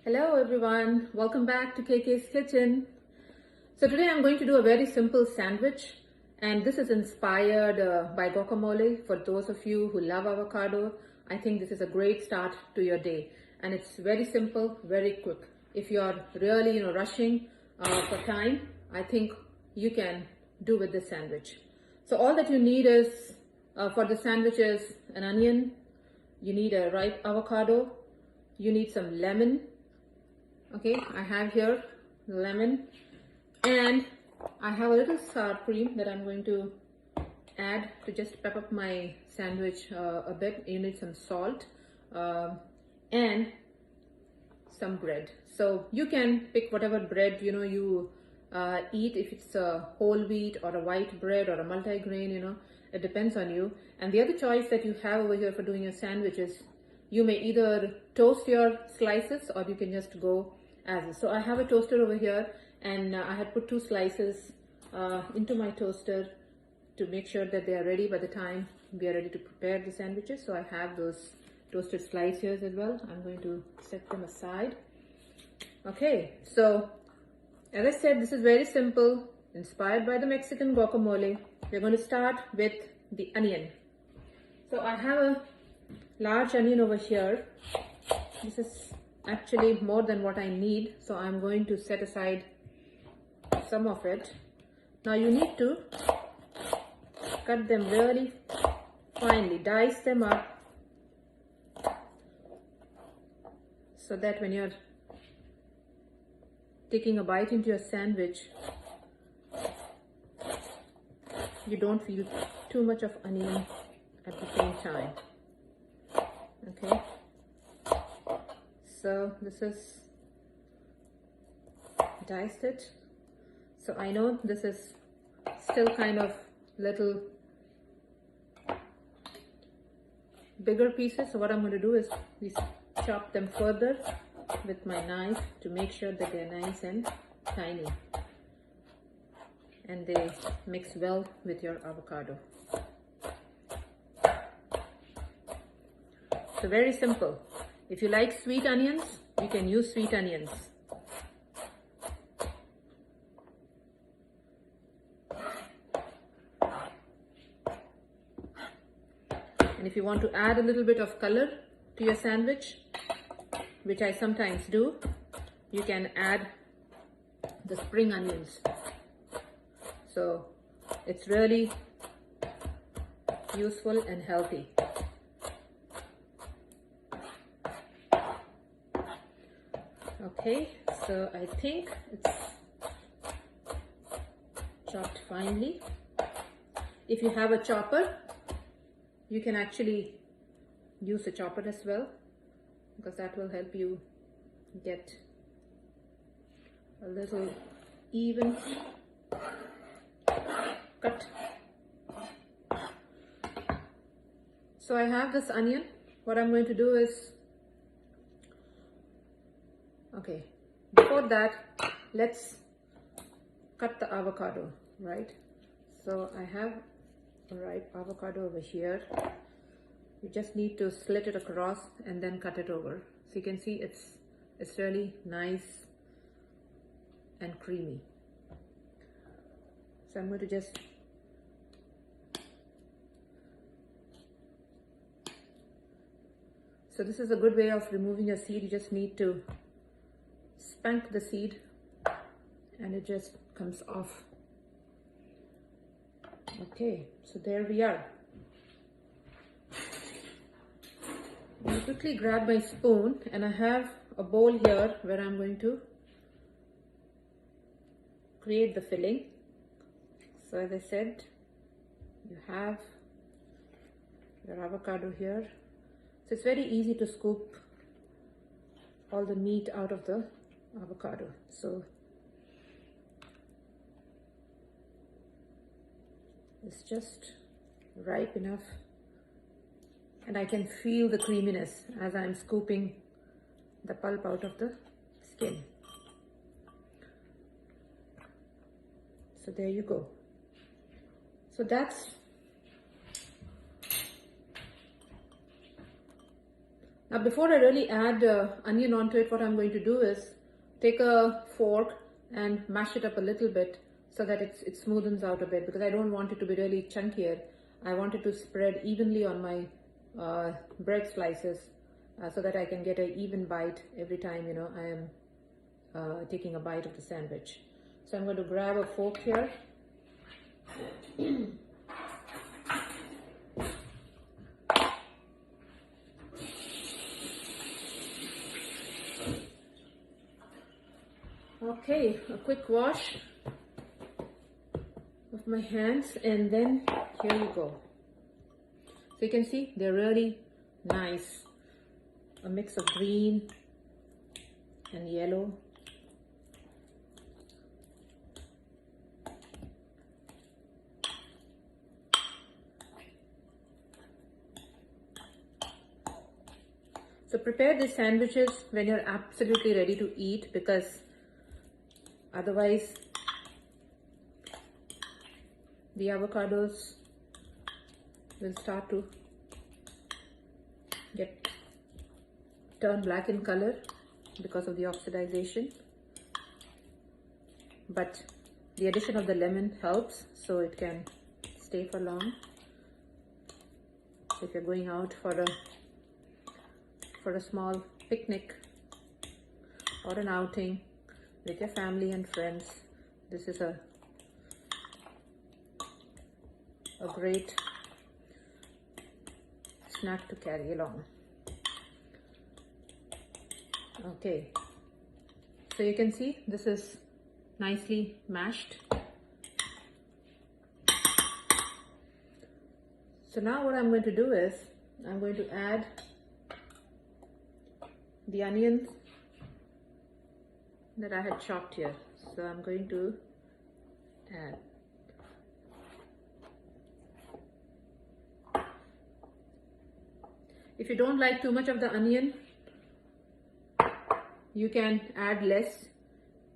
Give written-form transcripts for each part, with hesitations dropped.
Hello everyone, welcome back to KK's Kitchen. So today I'm going to do a very simple sandwich, and this is inspired by guacamole. For those of you who love avocado, I think this is a great start to your day, and it's very simple, very quick. If you're really rushing for time, I think you can do with this sandwich. So all that you need is for the sandwich is an onion, you need a ripe avocado, you need some lemon. Okay, I have here lemon, and I have a little sour cream that I'm going to add to just pep up my sandwich a bit. You need some salt and some bread. So you can pick whatever bread you eat, if it's a whole wheat or a white bread or a multigrain, it depends on you. And the other choice that you have over here for doing your sandwiches, you may either toast your slices or you can just go as is. So I have a toaster over here, and I had put 2 slices into my toaster to make sure that they are ready by the time we are ready to prepare the sandwiches. So I have those toasted slices as well. I'm going to set them aside. Okay, so as I said, this is very simple, inspired by the Mexican guacamole. We're going to start with the onion. So I have a large onion over here. This is actually more than what I need, so I'm going to set aside some of it. Now you need to cut them really finely, dice them up, so that when you're taking a bite into your sandwich, you don't feel too much of onion at the same time. Okay, so this is diced it. So I know this is still kind of little bigger pieces, so what I'm going to do is chop them further with my knife to make sure that they're nice and tiny and they mix well with your avocado. So very simple. If you like sweet onions, you can use sweet onions. And if you want to add a little bit of color to your sandwich, which I sometimes do, you can add the spring onions. So it's really useful and healthy. Okay, so I think it's chopped finely. If you have a chopper, you can actually use a chopper as well, because that will help you get a little even cut. So I have this onion. What I'm going to do is, okay, before that, let's cut the avocado, right? So I have a ripe avocado over here. You just need to slit it across and then cut it over. So you can see it's really nice and creamy. So I'm going to just so this is a good way of removing your seed. You just need to spank the seed and it just comes off. Okay, so there we are. I'll quickly grab my spoon, and I have a bowl here where I'm going to create the filling. So as I said, you have your avocado here. So it's very easy to scoop all the meat out of the avocado. So it's just ripe enough, and I can feel the creaminess as I'm scooping the pulp out of the skin. So there you go. So that's Now before I really add onion onto it, what I'm going to do is take a fork and mash it up a little bit so that it smoothens out a bit, because I don't want it to be really chunkier. I want it to spread evenly on my bread slices so that I can get an even bite every time, you know, I am taking a bite of the sandwich. So I'm going to grab a fork here. Okay, a quick wash of my hands, and then here you go. So you can see they're really nice. A mix of green and yellow. So prepare these sandwiches when you're absolutely ready to eat, because otherwise the avocados will start to turn black in color because of the oxidization. But the addition of the lemon helps, so it can stay for long. If you're going out for a small picnic or an outing with your family and friends, this is a great snack to carry along. Okay, so you can see this is nicely mashed. So now what I'm going to do is I'm going to add the onions that I had chopped here. So I'm going to add. If you don't like too much of the onion, you can add less.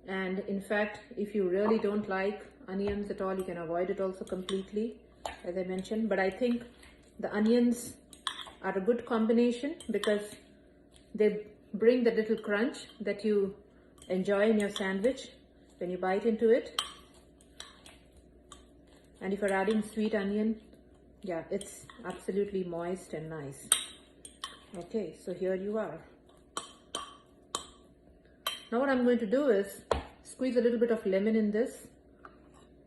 And in fact, if you really don't like onions at all, you can avoid it also completely, as I mentioned. But I think the onions are a good combination because they bring the little crunch that you enjoy in your sandwich when you bite into it. And if you're adding sweet onion, yeah, it's absolutely moist and nice. Okay, so here you are. Now what I'm going to do is squeeze a little bit of lemon in this.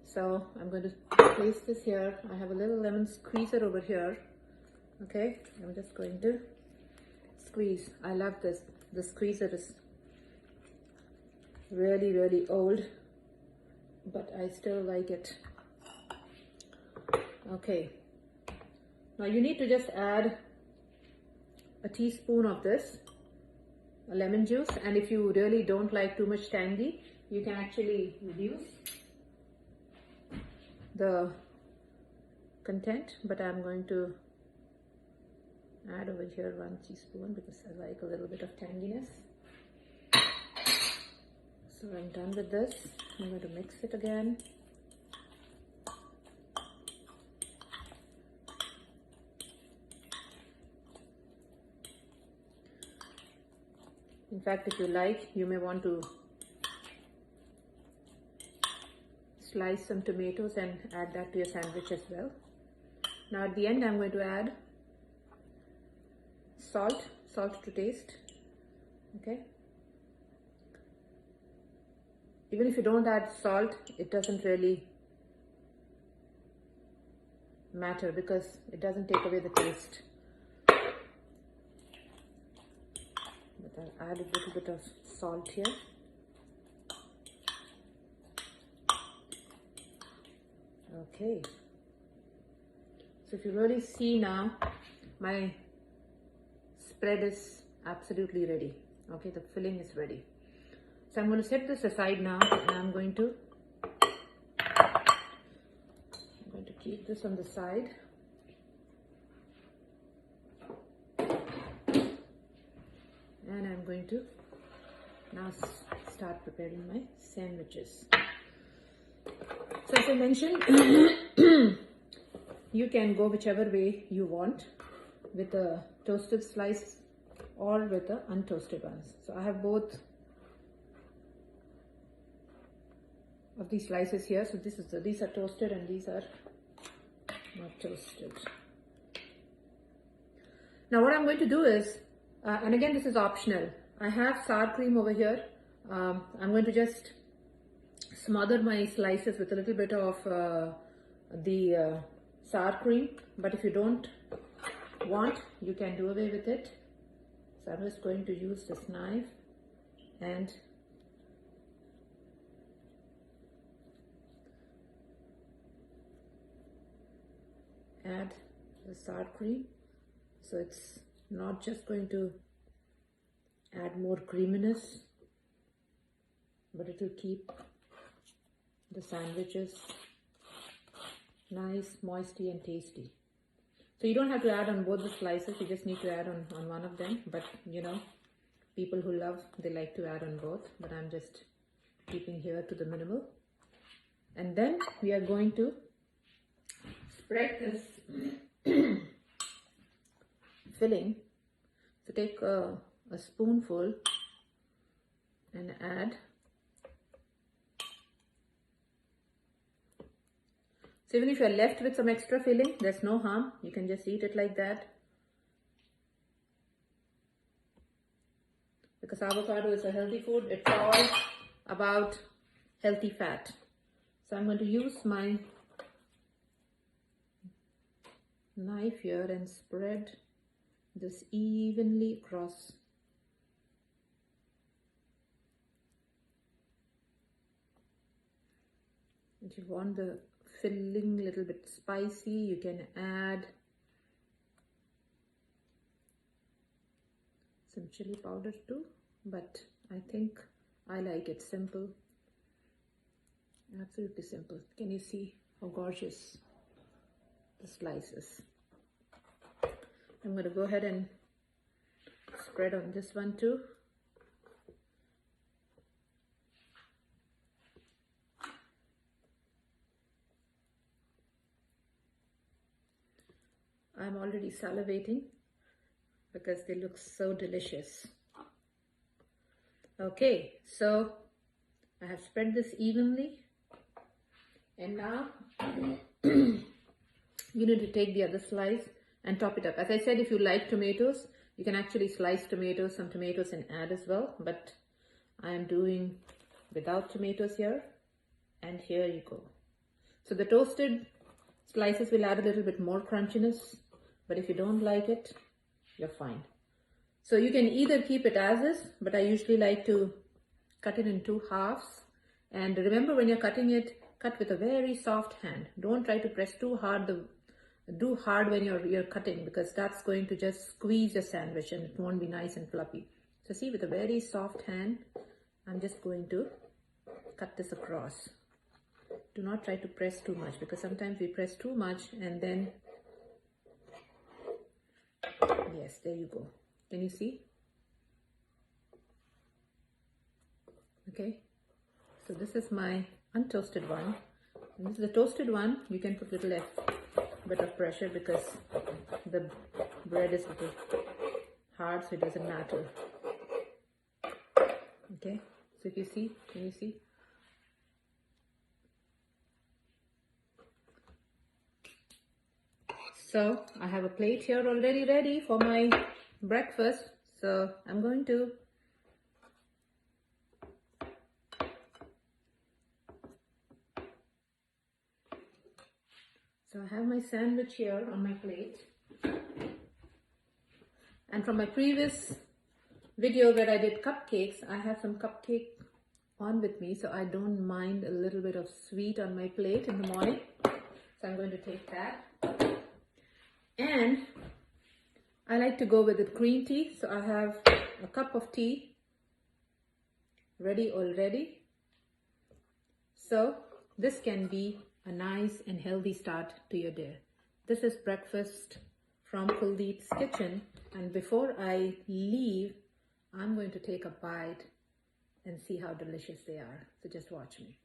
So I'm going to place this here. I have a little lemon squeezer over here. Okay, I'm just going to squeeze. I love this. The squeezer is really old, but I still like it. Okay, now you need to just add a teaspoon of this lemon juice, and if you really don't like too much tangy, you can actually reduce the content, but I'm going to add over here 1 teaspoon because I like a little bit of tanginess. So I'm done with this. I'm going to mix it again. In fact, if you like, you may want to slice some tomatoes and add that to your sandwich as well. Now at the end, I'm going to add salt to taste. Okay. Even if you don't add salt, it doesn't really matter because it doesn't take away the taste. But I'll add a little bit of salt here. Okay. So if you really see now, my spread is absolutely ready. Okay, the filling is ready. So I'm going to set this aside now, and I'm going to keep this on the side. And I'm going to now start preparing my sandwiches. So as I mentioned, you can go whichever way you want, with a toasted slice or with the untoasted ones. So I have both of these slices here. So these are toasted and these are not toasted. Now what I'm going to do is, and again this is optional, I have sour cream over here. I'm going to just smother my slices with a little bit of the sour cream, but if you don't want, you can do away with it. So I'm just going to use this knife and add the sour cream. So it's not just going to add more creaminess, but it will keep the sandwiches nice, moisty and tasty. So you don't have to add on both the slices, you just need to add on one of them. But you know, people who love, they like to add on both, but I'm just keeping here to the minimal. And then we are going to spread this filling. So take a spoonful and add. So even if you're left with some extra filling, there's no harm. You can just eat it like that. Because avocado is a healthy food, it's all about healthy fat. So I'm going to use my knife here and spread this evenly across. If you want the filling a little bit spicy, you can add some chili powder too, but I think I like it simple, absolutely simple. Can you see how gorgeous the slices? I'm going to go ahead and spread on this one too. I'm already salivating because they look so delicious. Okay, so I have spread this evenly, and now you need to take the other slice and top it up. As I said, if you like tomatoes, you can actually slice tomatoes, some tomatoes, and add as well, but I am doing without tomatoes here, and here you go. So the toasted slices will add a little bit more crunchiness, but if you don't like it, you're fine. So you can either keep it as is, but I usually like to cut it in 2 halves. And remember, when you're cutting it, cut with a very soft hand. Don't try to press too hard. Do hard when you're cutting, because that's going to just squeeze your sandwich and it won't be nice and fluffy. So see, with a very soft hand, I'm just going to cut this across. Do not try to press too much, because sometimes we press too much and then, yes, there you go. Can you see? Okay, so this is my untoasted one, and this is the toasted one. You can put a little bit of pressure because the bread is a little hard, so it doesn't matter. Okay, so if you see, can you see? So I have a plate here already ready for my breakfast. So I'm going to I have my sandwich here on my plate. And from my previous video where I did cupcakes, I have some cupcake on with me, so I don't mind a little bit of sweet on my plate in the morning. So I'm going to take that. And I like to go with the green tea, so I have a cup of tea ready already. So this can be a nice and healthy start to your day. This is breakfast from Kuldeep's kitchen, and before I leave, I'm going to take a bite and see how delicious they are. So just watch me.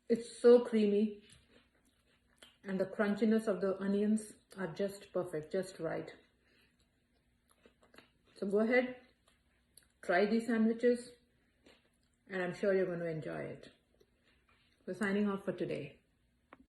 It's so creamy. and the crunchiness of the onions are just perfect, just right. So go ahead, try these sandwiches, and I'm sure you're going to enjoy it. We're signing off for today.